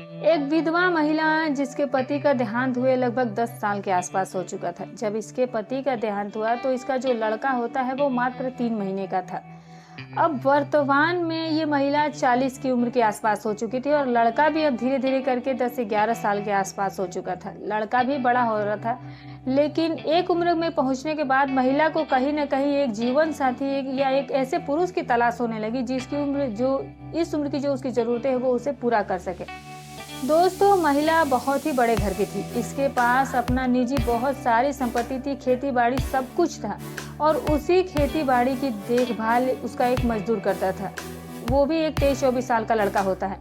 एक विधवा महिला जिसके पति का देहांत हुए लगभग 10 साल के आसपास हो चुका था। जब इसके पति का देहांत हुआ तो इसका जो लड़का होता है वो मात्र 3 महीने का था। अब वर्तमान में ये महिला 40 की उम्र के आसपास हो चुकी थी और लड़का भी अब धीरे धीरे करके 10 से 11 साल के आसपास हो चुका था। लड़का भी बड़ा हो रहा था, लेकिन एक उम्र में पहुंचने के बाद महिला को कहीं ना कहीं एक जीवन साथी या एक ऐसे पुरुष की तलाश होने लगी जिसकी उम्र जो इस उम्र की जो उसकी जरूरतें है वो उसे पूरा कर सके। दोस्तों, महिला बहुत ही बड़े घर की थी। इसके पास अपना निजी बहुत सारी संपत्ति थी, खेती बाड़ी सब कुछ था और उसी खेती बाड़ी की देखभाल उसका एक मजदूर करता था। वो भी एक 23-24 साल का लड़का होता है।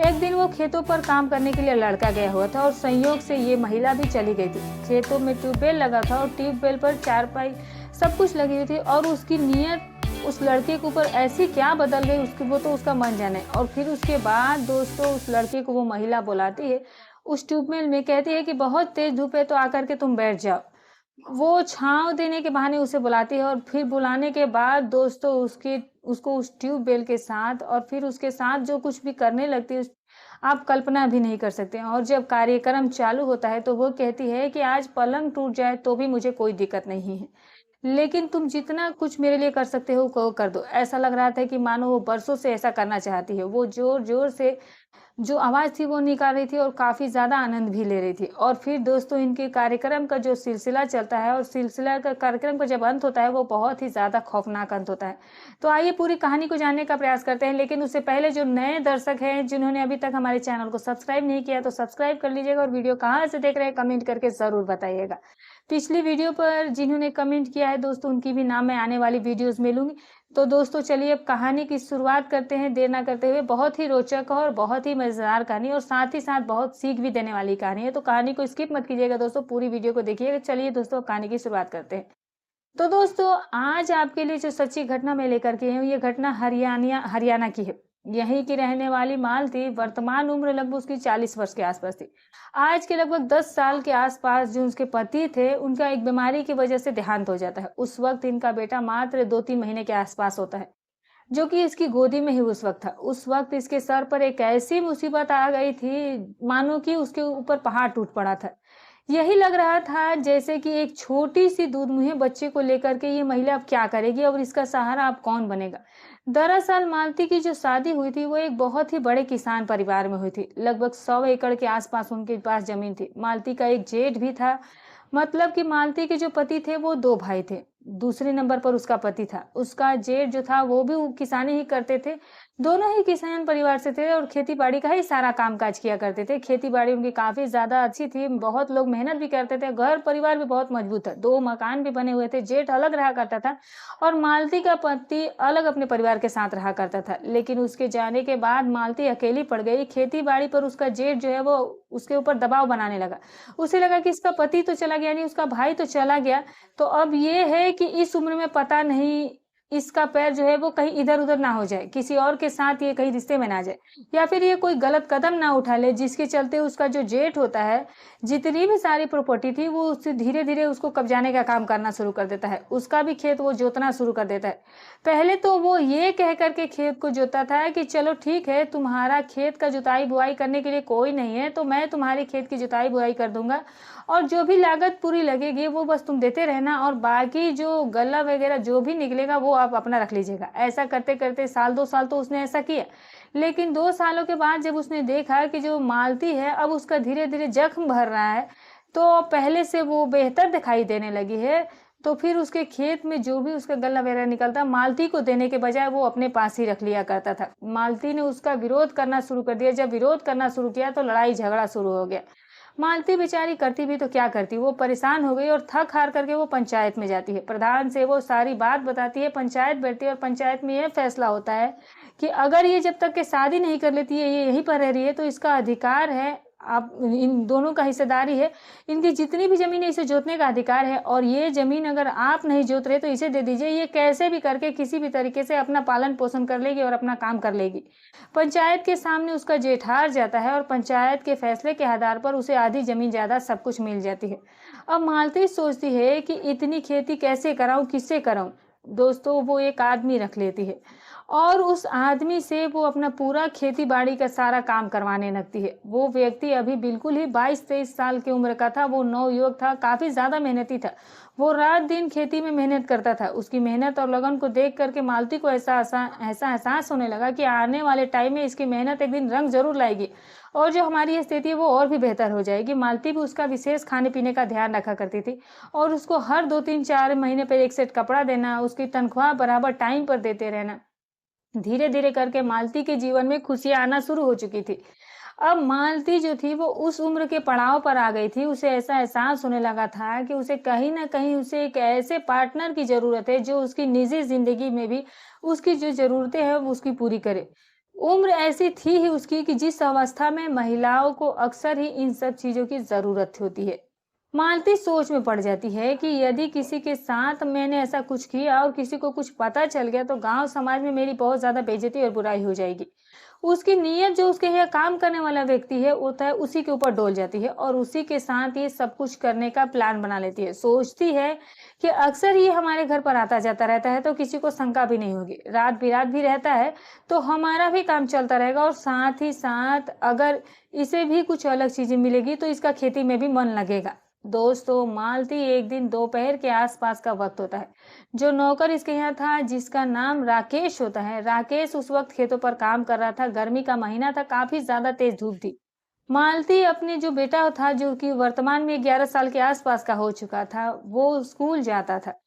एक दिन वो खेतों पर काम करने के लिए लड़का गया हुआ था और संयोग से ये महिला भी चली गई थी। खेतों में ट्यूबवेल लगा था और ट्यूबवेल पर चारपाई सब कुछ लगी हुई थी और उसकी नीयत उस लड़के के ऊपर ऐसी क्या बदल गई उसकी वो तो उसका मन जाने। और फिर उसके बाद दोस्तों उस लड़के को वो महिला बुलाती है उस ट्यूबवेल में, कहती है कि बहुत तेज धूप है तो आकर के तुम बैठ जाओ। वो छांव देने के बहाने उसे बुलाती है और फिर बुलाने के बाद दोस्तों उसको उस ट्यूबवेल के साथ और फिर उसके साथ जो कुछ भी करने लगती है आप कल्पना भी नहीं कर सकते। और जब कार्यक्रम चालू होता है तो वो कहती है कि आज पलंग टूट जाए तो भी मुझे कोई दिक्कत नहीं है, लेकिन तुम जितना कुछ मेरे लिए कर सकते हो वो कर दो। ऐसा लग रहा था कि मानो वो बरसों से ऐसा करना चाहती है। वो जोर-जोर से जो आवाज़ थी वो निकाल रही थी और काफ़ी ज़्यादा आनंद भी ले रही थी। और फिर दोस्तों इनके कार्यक्रम का जो सिलसिला चलता है और सिलसिला का कार्यक्रम का जब अंत होता है वो बहुत ही ज़्यादा खौफनाक अंत होता है। तो आइए पूरी कहानी को जानने का प्रयास करते हैं, लेकिन उससे पहले जो नए दर्शक हैं जिन्होंने अभी तक हमारे चैनल को सब्सक्राइब नहीं किया तो सब्सक्राइब कर लीजिएगा और वीडियो कहाँ से देख रहे हैं कमेंट करके ज़रूर बताइएगा। पिछली वीडियो पर जिन्होंने कमेंट किया है दोस्तों उनकी भी नाम मैं आने वाली वीडियोज़ में लूँगी। तो दोस्तों चलिए अब कहानी की शुरुआत करते हैं देर ना करते हुए। बहुत ही रोचक और बहुत ही मज़ेदार कहानी और साथ ही साथ बहुत सीख भी देने वाली कहानी है। तो कहानी को स्किप मत कीजिएगा दोस्तों, पूरी वीडियो को देखिएगा। चलिए दोस्तों कहानी की शुरुआत करते हैं। तो दोस्तों आज आपके लिए जो सच्ची घटना मैं लेकर के आई हूँ ये घटना हरियाणा की है। यहीं की रहने वाली मालती वर्तमान उम्र लगभग उसकी 40 वर्ष के आसपास थी। आज के लगभग 10 साल के आसपास जो उसके पति थे उनका एक बीमारी की वजह से देहांत हो जाता है। उस वक्त इनका बेटा मात्र 2-3 महीने के आसपास होता है, जो कि इसकी गोदी में ही उस वक्त था। उस वक्त इसके सर पर एक ऐसी मुसीबत आ गई थी मानो कि उसके ऊपर पहाड़ टूट पड़ा था। यही लग रहा था जैसे कि एक छोटी-सी दूध-मुँहे बच्चे को लेकर के ये महिला अब क्या करेगी और इसका सहारा अब कौन बनेगा? दरअसल मालती की जो शादी हुई थी वो एक बहुत ही बड़े किसान परिवार में हुई थी। लगभग 100 एकड़ के आसपास उनके पास ज़मीन थी। मालती का एक जेठ भी था, मतलब कि मालती के जो पति थे वो 2 भाई थे। दूसरे नंबर पर उसका पति था। उसका जेठ जो था वो भी किसानी ही करते थे। दोनों ही किसान परिवार से थे और खेती-बाड़ी का ही सारा काम-काज किया करते थे। खेती-बाड़ी उनकी काफ़ी ज़्यादा अच्छी थी, बहुत लोग मेहनत भी करते थे, घर परिवार भी बहुत मजबूत था। 2 मकान भी बने हुए थे, जेठ अलग रहा करता था और मालती का पति अलग अपने परिवार के साथ रहा करता था। लेकिन उसके जाने के बाद मालती अकेली पड़ गई। खेती-बाड़ी पर उसका जेठ जो है वो उसके ऊपर दबाव बनाने लगा। उसे लगा कि इसका पति तो चला गया, यानी उसका भाई तो चला गया, तो अब ये है कि इस उम्र में पता नहीं इसका पैर जो है वो कहीं इधर-उधर ना हो जाए, किसी और के साथ ये कहीं रिश्ते में ना जाए या फिर ये कोई गलत कदम ना उठा ले जिसके चलते उसका जो जेठ होता है, जितनी भी सारी प्रॉपर्टी थी वो उससे धीरे-धीरे उसको कब्जाने का काम करना शुरू कर देता है। उसका भी खेत वो जोतना शुरू कर देता है। पहले तो वो ये कह कर के खेत को जोतता था कि चलो ठीक है, तुम्हारा खेत का जुताई-बुआई करने के लिए कोई नहीं है, तो मैं तुम्हारे खेत की जुताई-बुआई कर दूँगा और जो भी लागत पूरी लगेगी वो बस तुम देते रहना और बाकी जो गल्ला वगैरह जो भी निकलेगा वो आप अपना रख लीजिएगा। ऐसा करते-करते साल 2 साल तो उसने ऐसा किया। लेकिन 2 सालों के बाद जब उसने देखा कि जो मालती है अब उसका धीरे-धीरे जख्म भर रहा है, तो पहले से वो बेहतर दिखाई देने लगी है, तो फिर उसके खेत में जो भी उसका गल्ला वगैरह निकलता मालती को देने के बजाय वो अपने पास ही रख लिया करता था। मालती ने उसका विरोध करना शुरू कर दिया। जब विरोध करना शुरू किया तो लड़ाई-झगड़ा शुरू हो गया। मालती बेचारी करती भी तो क्या करती, वो परेशान हो गई और थक हार करके वो पंचायत में जाती है। प्रधान से वो सारी बात बताती है, पंचायत बैठती है और पंचायत में ये फैसला होता है कि अगर ये जब तक के शादी नहीं कर लेती है, ये यहीं पर रह रही है तो इसका अधिकार है, आप इन दोनों का हिस्सेदारी है, इनकी जितनी भी ज़मीन है इसे जोतने का अधिकार है और ये ज़मीन अगर आप नहीं जोत रहे तो इसे दे दीजिए। ये कैसे भी करके किसी भी तरीके से अपना पालन-पोषण कर लेगी और अपना काम कर लेगी। पंचायत के सामने उसका जेठ हार जाता है और पंचायत के फैसले के आधार पर उसे आधी ज़मीन जायदाद सब कुछ मिल जाती है। अब मालती सोचती है कि इतनी खेती कैसे कराऊँ, किससे कराऊँ? दोस्तों वो एक आदमी रख लेती है और उस आदमी से वो अपना पूरा खेती-बाड़ी का सारा काम करवाने लगती है। वो व्यक्ति अभी बिल्कुल ही 22-23 साल की उम्र का था, वो नवयुवक था, काफ़ी ज़्यादा मेहनती था। वो रात-दिन खेती में मेहनत करता था। उसकी मेहनत और लगन को देख कर के मालती को ऐसा एहसास होने लगा कि आने वाले टाइम में इसकी मेहनत एक दिन रंग ज़रूर लाएगी और जो हमारी स्थिति है वो और भी बेहतर हो जाएगी। मालती भी उसका विशेष खाने-पीने का ध्यान रखा करती थी और उसको हर 2, 3, 4 महीने पे 1 सेट कपड़ा देना, उसकी तनख्वाह बराबर टाइम पर देते रहना। धीरे-धीरे करके मालती के जीवन में खुशियाँ आना शुरू हो चुकी थी। अब मालती जो थी वो उस उम्र के पड़ाव पर आ गई थी, उसे ऐसा एहसास होने लगा था कि उसे कहीं न कहीं उसे एक ऐसे पार्टनर की ज़रूरत है जो उसकी निजी ज़िंदगी में भी उसकी जो ज़रूरतें हैं वो उसकी पूरी करे। उम्र ऐसी थी ही उसकी कि जिस अवस्था में महिलाओं को अक्सर ही इन सब चीज़ों की ज़रूरत होती है। मालती सोच में पड़ जाती है कि यदि किसी के साथ मैंने ऐसा कुछ किया और किसी को कुछ पता चल गया तो गांव समाज में मेरी बहुत ज्यादा बेइज्जती और बुराई हो जाएगी। उसकी नीयत जो उसके यहाँ काम करने वाला व्यक्ति है होता है उसी के ऊपर डोल जाती है और उसी के साथ ये सब कुछ करने का प्लान बना लेती है। सोचती है कि अक्सर ये हमारे घर पर आता जाता रहता है तो किसी को शंका भी नहीं होगी, रात बिरात भी रहता है तो हमारा भी काम चलता रहेगा और साथ ही साथ अगर इसे भी कुछ अलग चीजें मिलेगी तो इसका खेती में भी मन लगेगा। दोस्तों, मालती एक दिन दोपहर के आसपास का वक्त होता है। जो नौकर इसके यहाँ था जिसका नाम राकेश होता है, राकेश उस वक्त खेतों पर काम कर रहा था। गर्मी का महीना था, काफी ज्यादा तेज धूप थी। मालती अपने जो बेटा था जो कि वर्तमान में 11 साल के आसपास का हो चुका था, वो स्कूल जाता था।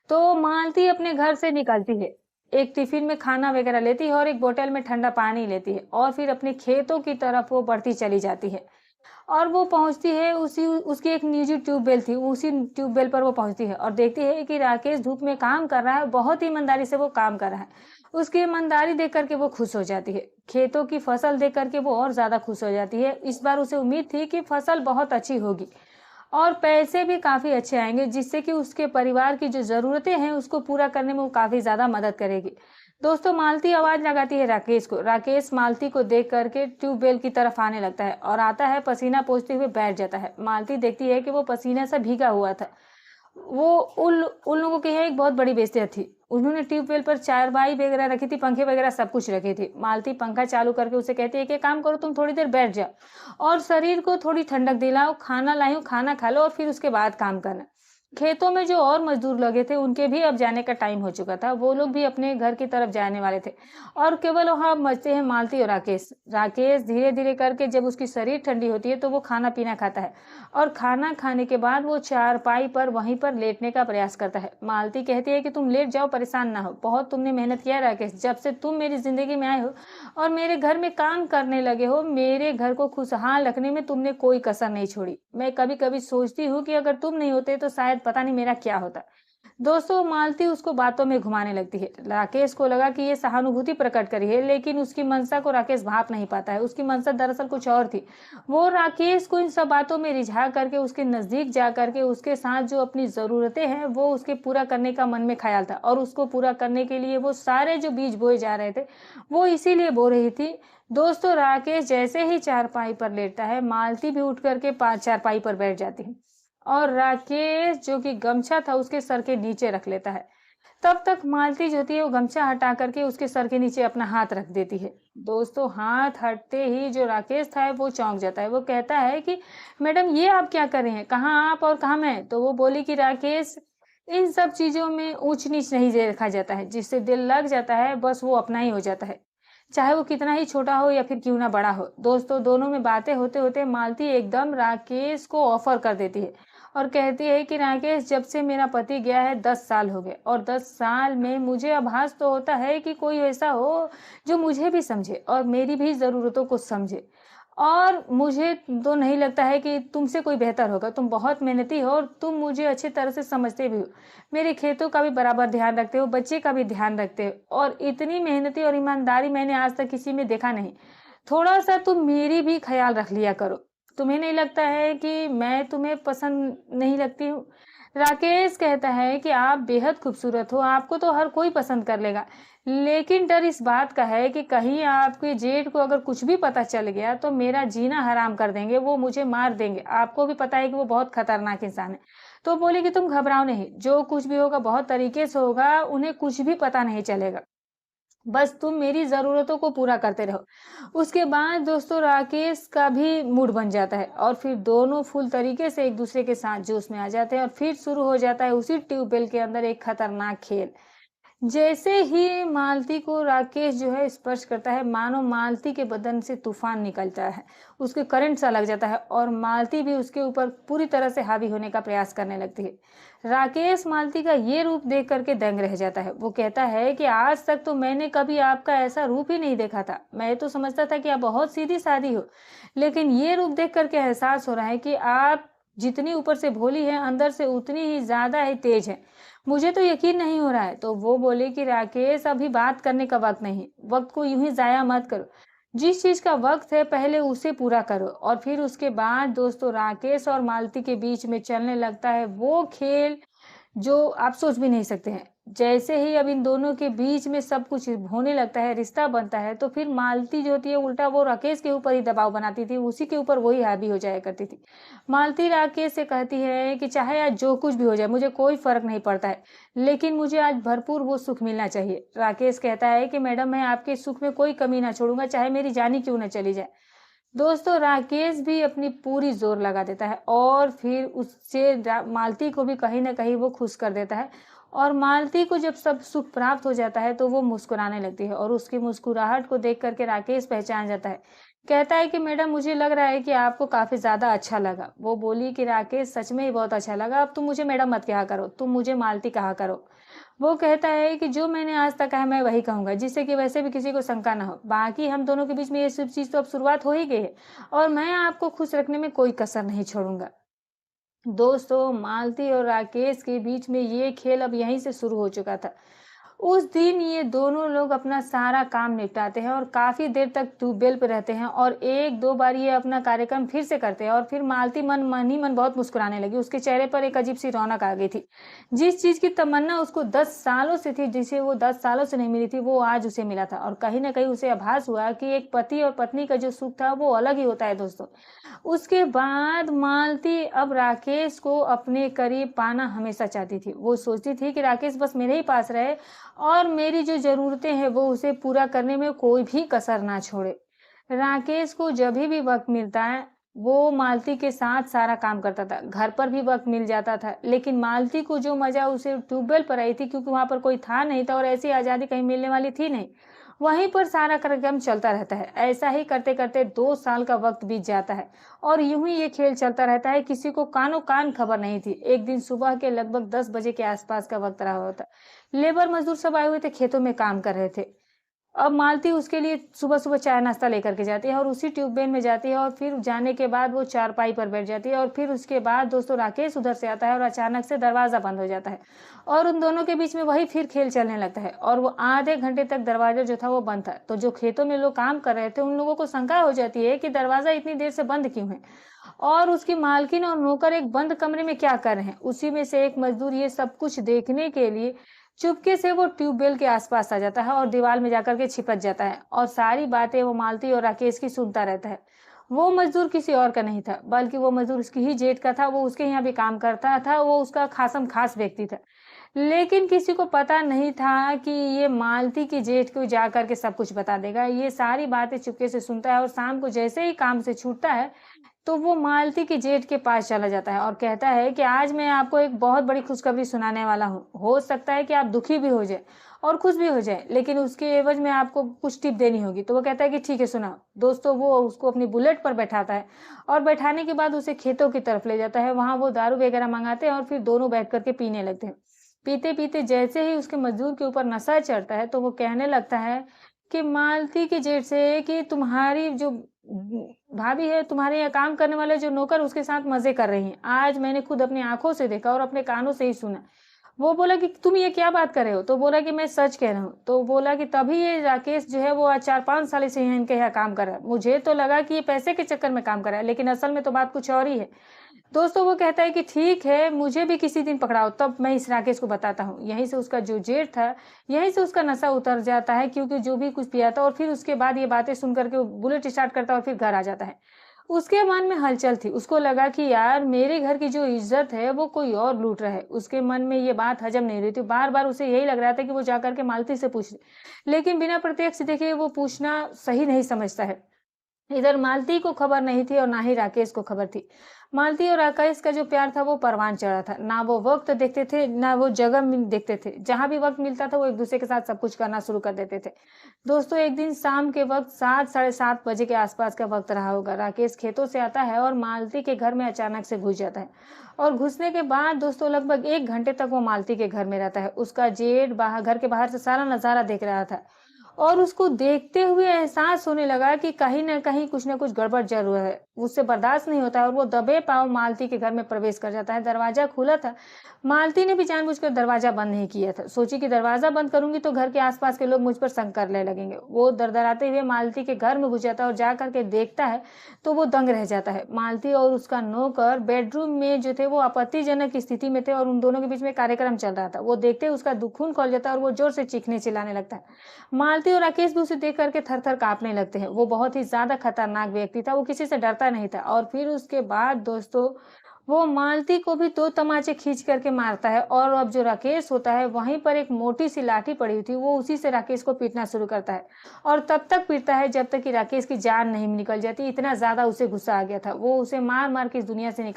तो मालती अपने घर से निकलती है, एक टिफिन में खाना वगैरह लेती है और एक बोतल में ठंडा पानी लेती है और फिर अपने खेतों की तरफ वो बढ़ती चली जाती है। और वो पहुँचती है उसी उसकी एक निजी ट्यूबवेल थी, उसी ट्यूबवेल पर वो पहुँचती है और देखती है कि राकेश धूप में काम कर रहा है, बहुत ही ईमानदारी से वो काम कर रहा है। उसकी ईमानदारी देख कर के वो खुश हो जाती है। खेतों की फसल देख कर के वो और ज़्यादा खुश हो जाती है। इस बार उसे उम्मीद थी कि फसल बहुत अच्छी होगी और पैसे भी काफ़ी अच्छे आएँगे, जिससे कि उसके परिवार की जो ज़रूरतें हैं, उसको पूरा करने में वो काफ़ी ज़्यादा मदद करेगी। दोस्तों, मालती आवाज़ लगाती है राकेश को। राकेश मालती को देख कर के ट्यूबवेल की तरफ आने लगता है और आता है, पसीना पोंछते हुए बैठ जाता है। मालती देखती है कि वो पसीने से भीगा हुआ था। वो उन उन लोगों के यहाँ एक बहुत बड़ी बेइज्जती थी। उन्होंने ट्यूबवेल पर चारपाई वगैरह रखी थी, पंखे वगैरह सब कुछ रखे थे। मालती पंखा चालू करके उसे कहती है कि काम करो, तुम थोड़ी देर बैठ जाओ और शरीर को थोड़ी ठंडक दिलाओ, खाना लाई हूँ, खाना खा लो और फिर उसके बाद काम करना। खेतों में जो और मजदूर लगे थे उनके भी अब जाने का टाइम हो चुका था। वो लोग भी अपने घर की तरफ जाने वाले थे और केवल वहाँ बचते हैं मालती और राकेश। राकेश धीरे-धीरे करके जब उसकी शरीर ठंडी होती है तो वो खाना-पीना खाता है और खाना खाने के बाद वो चारपाई पर वहीं पर लेटने का प्रयास करता है। मालती कहती है कि तुम लेट जाओ, परेशान ना हो। बहुत तुमने मेहनत किया है राकेश, जब से तुम मेरी ज़िंदगी में आए हो और मेरे घर में काम करने लगे हो, मेरे घर को खुशहाल रखने में तुमने कोई कसर नहीं छोड़ी। मैं कभी-कभी सोचती हूँ कि अगर तुम नहीं होते तो शायद पता नहीं मेरा क्या होता। दोस्तों, मालती उसको बातों में घुमाने लगती है। राकेश को लगा कि ये सहानुभूति प्रकट करी है, लेकिन उसकी मंशा को राकेश भाँप नहीं पाता है। उसकी मंशा दरअसल कुछ और थी। वो राकेश को इन सब बातों में रिझा करके उसके नज़दीक जा करके उसके साथ जो अपनी ज़रूरतें हैं, वो उसके पूरा करने का मन में ख़्याल था और उसको पूरा करने के लिए वो सारे जो बीज बोए जा रहे थे, वो इसीलिए बो रही थी। दोस्तों, राकेश जैसे ही चारपाई पर लेटता है, मालती भी उठ कर के चारपाई पर बैठ जाती है और राकेश जो कि गमछा था उसके सर के नीचे रख लेता है। तब तक मालती जो होती है वो गमछा हटा करके उसके सर के नीचे अपना हाथ रख देती है। दोस्तों, हाथ हटते ही जो राकेश था वो चौंक जाता है। वो कहता है कि मैडम, ये आप क्या कर रहे हैं? कहाँ आप और कहाँ मैं? तो वो बोली कि राकेश, इन सब चीज़ों में ऊँच-नीच नहीं देखा जाता है। जिससे दिल लग जाता है बस वो अपना ही हो जाता है। चाहे वो कितना ही छोटा हो या फिर क्यों ना बड़ा हो। दोस्तों, दोनों में बातें होते-होते मालती एकदम राकेश को ऑफ़र कर देती है और कहती है कि राकेश, जब से मेरा पति गया है 10 साल हो गए और 10 साल में मुझे आभास तो होता है कि कोई ऐसा हो जो मुझे भी समझे और मेरी भी ज़रूरतों को समझे। और मुझे तो नहीं लगता है कि तुमसे कोई बेहतर होगा। तुम बहुत मेहनती हो और तुम मुझे अच्छी तरह से समझते भी हो। मेरे खेतों का भी बराबर ध्यान रखते हो, बच्चे का भी ध्यान रखते हो और इतनी मेहनती और ईमानदारी मैंने आज तक किसी में देखा नहीं। थोड़ा-सा तुम मेरी भी ख़्याल रख लिया करो। तुम्हें नहीं लगता है कि मैं तुम्हें पसंद नहीं लगती हूँ? राकेश कहता है कि आप बेहद खूबसूरत हो, आपको तो हर कोई पसंद कर लेगा। लेकिन डर इस बात का है कि कहीं आपके जेठ को अगर कुछ भी पता चल गया तो मेरा जीना हराम कर देंगे, वो मुझे मार देंगे। आपको भी पता है कि वो बहुत खतरनाक इंसान है। तो बोले कि तुम घबराओ नहीं, जो कुछ भी होगा बहुत तरीके से होगा, उन्हें कुछ भी पता नहीं चलेगा। बस तुम मेरी ज़रूरतों को पूरा करते रहो। उसके बाद दोस्तों राकेश का भी मूड बन जाता है और फिर दोनों फुल तरीके से एक दूसरे के साथ जोश में आ जाते हैं और फिर शुरू हो जाता है उसी ट्यूबवेल के अंदर एक खतरनाक खेल। जैसे ही मालती को राकेश जो है स्पर्श करता है, मानो मालती के बदन से तूफान निकलता है, उसके करंट सा लग जाता है और मालती भी उसके ऊपर पूरी तरह से हावी होने का प्रयास करने लगती है। राकेश मालती का ये रूप देख करके दंग रह जाता है। वो कहता है कि आज तक तो मैंने कभी आपका ऐसा रूप ही नहीं देखा था। मैं तो समझता था कि आप बहुत सीधी सादी हो, लेकिन ये रूप देख करके एहसास हो रहा है कि आप जितनी ऊपर से भोली है, अंदर से उतनी ही ज्यादा ही तेज है। मुझे तो यकीन नहीं हो रहा है। तो वो बोले कि राकेश अभी बात करने का वक्त नहीं, वक्त को यूं ही जाया मत करो। जिस चीज का वक्त है पहले उसे पूरा करो। और फिर उसके बाद दोस्तों राकेश और मालती के बीच में चलने लगता है वो खेल जो आप सोच भी नहीं सकते हैं। जैसे ही अब इन दोनों के बीच में सब कुछ होने लगता है, रिश्ता बनता है, तो फिर मालती जो होती है उल्टा वो राकेश के ऊपर ही दबाव बनाती थी, उसी के ऊपर वही हावी हो जाया करती थी। मालती राकेश से कहती है कि चाहे आज जो कुछ भी हो जाए मुझे कोई फर्क नहीं पड़ता है, लेकिन मुझे आज भरपूर वो सुख मिलना चाहिए। राकेश कहता है कि मैडम मैं आपके सुख में कोई कमी ना छोड़ूंगा, चाहे मेरी जान ही क्यों ना चली जाए। दोस्तों राकेश भी अपनी पूरी जोर लगा देता है और फिर उससे मालती को भी कहीं ना कहीं वो खुश कर देता है। और मालती को जब सब सुख प्राप्त हो जाता है तो वो मुस्कुराने लगती है और उसकी मुस्कुराहट को देख करके राकेश पहचान जाता है। कहता है कि मैडम मुझे लग रहा है कि आपको काफी ज्यादा अच्छा लगा। वो बोली कि राकेश सच में ही बहुत अच्छा लगा, अब तुम मुझे मैडम मत कहा करो, तुम मुझे मालती कहा करो। वो कहता है कि जो मैंने आज तक कहा मैं वही कहूंगा, जिससे कि वैसे भी किसी को शंका ना हो। बाकी हम दोनों के बीच में ये सब चीज तो अब शुरुआत हो ही गई है और मैं आपको खुश रखने में कोई कसर नहीं छोड़ूंगा। दोस्तों मालती और राकेश के बीच में ये खेल अब यहीं से शुरू हो चुका था। उस दिन ये दोनों लोग अपना सारा काम निपटाते हैं और काफी देर तक ट्यूबवेल पे रहते हैं और एक दो बार ये अपना कार्यक्रम फिर से करते हैं। और फिर मालती मन ही मन बहुत मुस्कुराने लगी, उसके चेहरे पर एक अजीब सी रौनक आ गई थी। जिस चीज की तमन्ना उसको 10 सालों से थी, जिसे वो 10 सालों से नहीं मिली थी, वो आज उसे मिला था। और कहीं ना कहीं उसे आभास हुआ कि एक पति और पत्नी का जो सुख था वो अलग ही होता है दोस्तों। उसके बाद मालती अब राकेश को अपने करीब पाना हमेशा चाहती थी। वो सोचती थी कि राकेश बस मेरे ही पास रहे और मेरी जो ज़रूरतें हैं वो उसे पूरा करने में कोई भी कसर ना छोड़े। राकेश को जब भी वक़्त मिलता है, वो मालती के साथ सारा काम करता था। घर पर भी वक़्त मिल जाता था, लेकिन मालती को जो मज़ा उसे ट्यूबवेल पर आई थी, क्योंकि वहाँ पर कोई था नहीं था और ऐसी आज़ादी कहीं मिलने वाली थी नहीं। वहीं पर सारा कार्यक्रम चलता रहता है। ऐसा ही करते-करते 2 साल का वक़्त बीत जाता है और यूँ ही ये खेल चलता रहता है। किसी को कानो-कान खबर नहीं थी। एक दिन सुबह के लगभग 10 बजे के आस-पास का वक़्त रहा होता। लेबर मजदूर सब आए हुए थे, खेतों में काम कर रहे थे। अब मालती उसके लिए सुबह-सुबह चाय नाश्ता लेकर के जाती है और उसी ट्यूबवेल में जाती है और फिर जाने के बाद वो चारपाई पर बैठ जाती है और फिर उसके बाद दोस्तों राकेश उधर से आता है और अचानक से दरवाज़ा बंद हो जाता है और उन दोनों के बीच में वही फिर खेल चलने लगता है और वो आधे घंटे तक दरवाज़ा जो था वो बंद था। तो जो खेतों में लोग काम कर रहे थे उन लोगों को शंका हो जाती है कि दरवाज़ा इतनी देर से बंद क्यों है और उसकी मालकिन और नौकर एक बंद कमरे में क्या कर रहे हैं। उसी में से एक मजदूर ये सब कुछ देखने के लिए चुपके से वो ट्यूबवेल के आसपास आ जाता है और दीवार में जाकर के छिपक जाता है और सारी बातें वो मालती और राकेश की सुनता रहता है। वो मजदूर किसी और का नहीं था, बल्कि वो मजदूर उसकी ही जेठ का था। वो उसके यहाँ भी काम करता था, वो उसका खासम खास व्यक्ति था। लेकिन किसी को पता नहीं था कि ये मालती की जेठ को जा करके सब कुछ बता देगा। ये सारी बातें चुपके से सुनता है और शाम को जैसे ही काम से छूटता है तो वो मालती की जेठ के पास चला जाता है और कहता है कि आज मैं आपको एक बहुत बड़ी खुशखबरी सुनाने वाला हूँ। हो सकता है कि आप दुखी भी हो जाए और खुश भी हो जाए, लेकिन उसके एवज में आपको कुछ टिप देनी होगी। तो वो कहता है कि ठीक है सुनाओ। दोस्तों वो उसको अपनी बुलेट पर बैठाता है और बैठाने के बाद उसे खेतों की तरफ ले जाता है। वहां वो दारू वगैरह मंगाते हैं और फिर दोनों बैठ करके पीने लगते हैं। पीते पीते जैसे ही उसके मजदूर के ऊपर नशा चढ़ता है तो वो कहने लगता है कि मालती की जेठ से कि तुम्हारी जो भाभी है, तुम्हारे यहाँ काम करने वाले जो नौकर उसके साथ मजे कर रही हैं। आज मैंने खुद अपनी आंखों से देखा और अपने कानों से ही सुना। वो बोला कि तुम ये क्या बात कर रहे हो? तो बोला कि मैं सच कह रहा हूँ। तो बोला कि तभी ये राकेश जो है वो आज 4-5 साल से इनके यहाँ काम कर रहा है। मुझे तो लगा कि ये पैसे के चक्कर में काम कर रहा है, लेकिन असल में तो बात कुछ और ही है। दोस्तों वो कहता है कि ठीक है, मुझे भी किसी दिन पकड़ाओ, तब मैं इस राकेश को बताता हूँ। यहीं से उसका जो जेठ था, यहीं से उसका नशा उतर जाता है, क्योंकि जो भी कुछ पिया था और फिर उसके बाद ये बातें सुन करके वो बुलेट स्टार्ट करता है और फिर घर आ जाता है। उसके मन में हलचल थी। उसको लगा कि यार मेरे घर की जो इज़्ज़त है वो कोई और लूट रहा है। उसके मन में ये बात हज़म नहीं हो रही थी। बार-बार उसे यही लग रहा था कि वो जाकर के मालती से पूछ ले। लेकिन बिना प्रत्यक्ष देखे वो पूछना सही नहीं समझता है। इधर मालती को खबर नहीं थी और ना ही राकेश को खबर थी। मालती और राकेश का जो प्यार था वो परवान चढ़ा था। ना वो वक़्त देखते थे, ना वो जगह देखते थे। जहाँ भी वक़्त मिलता था वो एक-दूसरे के साथ सब कुछ करना शुरू कर देते थे। दोस्तों एक दिन शाम के वक़्त 7 साढ़े 7 बजे के आस-पास का वक़्त रहा होगा। राकेश खेतों से आता है और मालती के घर में अचानक से घुस जाता है। और घुसने के बाद दोस्तों लगभग 1 घंटे तक वो मालती के घर में रहता है। उसका जेठ बाहर घर के बाहर से सारा नज़ारा देख रहा था। और उसको देखते हुए एहसास होने लगा कि कहीं न कहीं कुछ न कुछ गड़बड़ ज़रूर है। उससे बर्दाश्त नहीं होता है और वो दबे पाँव मालती के घर में प्रवेश कर जाता है। दरवाज़ा खुला था। मालती ने भी जानबूझकर दरवाज़ा बंद नहीं किया था। सोची कि दरवाज़ा बंद करूँगी तो घर के आस-पास के लोग मुझ पर शक करने लगेंगे। वो दरदराते हुए मालती के घर में घुस जाता है और जा कर के देखता है तो वो दंग रह जाता है। मालती और उसका नौकर बेडरूम में जो थे वो आपत्तिजनक स्थिति में थे और उन दोनों के बीच में कार्यक्रम चल रहा था। वो देखते ही उसका खून खौल जाता है और वो ज़ोर से चीखने चिल्लाने लगता है। मालती और राकेश भी उसे देख करके थर-थर काँपने लगते हैं। वो बहुत ही ज़्यादा खतरनाक व्यक्ति था, वो किसी से डरता नहीं था और फिर उसके बाद दोस्तों, वो मालती को भी 2 तमाचे खींच करके मारता है और अब जो राकेश होता है, वहीं पर एक मोटी-सी लाठी पड़ी हुई थी, वो उसी से राकेश को पीटना शुरू करता है और तब तक पीटता है जब तक कि राकेश की जान नहीं निकल जाती, इतना ज़्यादा उसे गुस्सा आ गया था। वो उसे मार-मार के इस दुनिया से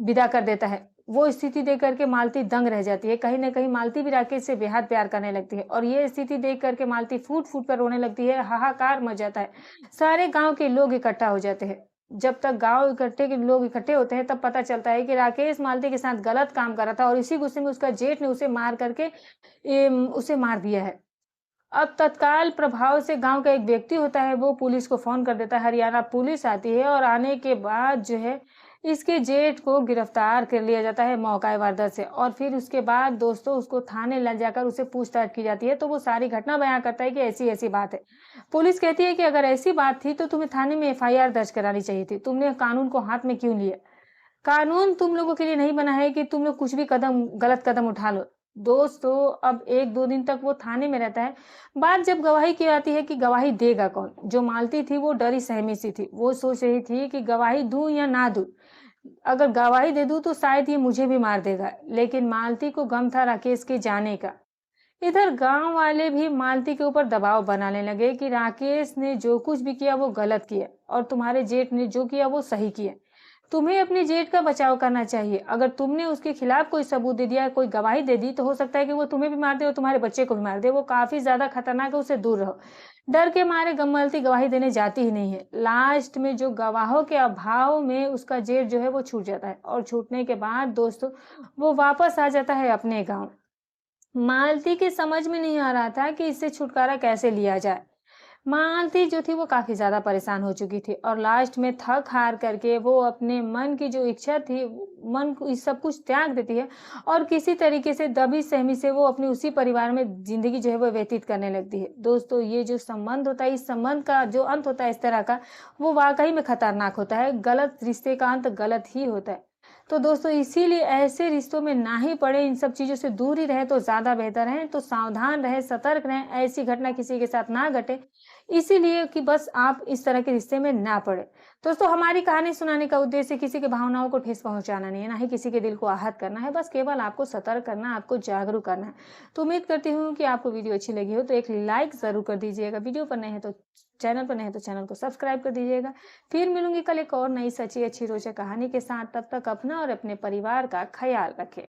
विदा कर देता है। वो स्थिति देख कर के मालती दंग रह जाती है। कहीं न कहीं मालती भी राकेश से बेहद प्यार करने लगती है और ये स्थिति देख कर के मालती फूट-फूट कर रोने लगती है, हाहाकार मच जाता है। सारे गाँव के लोग इकट्ठा हो जाते हैं। जब तक गाँव इकट्ठे के लोग इकट्ठे होते हैं, तब पता चलता है कि राकेश मालती के साथ गलत काम कर रहा था और इसी गुस्से में उसका जेठ ने उसे मार करके उसे मार दिया है। अब तत्काल प्रभाव से गाँव का एक व्यक्ति होता है, वो पुलिस को फ़ोन कर देता है। हरियाणा पुलिस आती है और आने के बाद जो है, इसके जेठ को गिरफ्तार कर लिया जाता है मौका वारदात से और फिर उसके बाद दोस्तों उसको थाने ले जाकर उससे पूछताछ की जाती है, तो वो सारी घटना बयाँ करता है कि ऐसी-ऐसी बात है। पुलिस कहती है कि अगर ऐसी बात थी, तो तुम्हें थाने में एफआईआर दर्ज करानी चाहिए थी। तुमने कानून को हाथ में क्यों लिया? कानून तुम लोगों के लिए नहीं बना है कि तुम लोग कुछ भी गलत कदम उठा लो। दोस्तों अब 1-2 दिन तक वो थाने में रहता है। बात जब गवाही की आती है कि गवाही देगा कौन? जो मालती थी वो डरी सहमी सी थी। वो सोच रही थी कि गवाही दूँ या ना दूँ? अगर गवाही दे दूँ तो शायद ये मुझे भी मार देगा। लेकिन मालती को गम था राकेश के जाने का। इधर गाँव वाले भी मालती के ऊपर दबाव बनाने लगे कि राकेश ने जो कुछ भी किया वो गलत किया और तुम्हारे जेठ ने जो किया वो सही किया। तुम्हें अपने जेठ का बचाव करना चाहिए। अगर तुमने उसके खिलाफ कोई सबूत दे दिया, कोई गवाही दे दी, तो हो सकता है कि वो तुम्हें भी मार दे और तुम्हारे बच्चे को भी मार दे। वो काफ़ी ज़्यादा खतरनाक है, उससे दूर रहो। डर के मारे गमलती गवाही देने जाती ही नहीं है। लास्ट में जो गवाहों के अभाव में उसका जेठ जो है वो छूट जाता है और छूटने के बाद दोस्तों वो वापस आ जाता है अपने गाँव। मालती के समझ में नहीं आ रहा था कि इससे छुटकारा कैसे लिया जाए। मालती जो थी वो काफ़ी ज़्यादा परेशान हो चुकी थी और लास्ट में थक हार करके वो अपने मन की जो इच्छा थी, मन को ये सब कुछ त्याग देती है और किसी तरीके से दबी-सहमी से वो अपने उसी परिवार में ज़िंदगी जो है वो व्यतीत करने लगती है। दोस्तों ये जो संबंध होता है, इस संबंध का जो अंत होता है इस तरह का, वो वाक़ई में खतरनाक होता है। गलत रिश्ते का अंत गलत ही होता है। तो दोस्तों इसीलिए ऐसे रिश्तों में ना ही पड़े, इन सब चीज़ों से दूर ही रहें तो ज़्यादा बेहतर है। तो सावधान रहें, सतर्क रहें, ऐसी घटना किसी के साथ ना घटे, इसीलिए कि बस आप इस तरह के रिश्ते में ना पड़े। दोस्तों हमारी कहानी सुनाने का उद्देश्य किसी की भावनाओं को ठेस पहुँचाना नहीं है, ना ही किसी के दिल को आहत करना है, बस केवल आपको सतर्क करना, आपको जागरूक करना है। तो उम्मीद करती हूँ कि आपको वीडियो अच्छी लगी हो, तो एक लाइक ज़रूर कर दीजिएगा। वीडियो पर नए हैं तो चैनल पर नए हैं तो चैनल को सब्सक्राइब कर दीजिएगा। फिर मिलूँगी कल एक और नई सच्ची अच्छी रोचक कहानी के साथ, तब तक अपना और अपने परिवार का ख़याल रखें।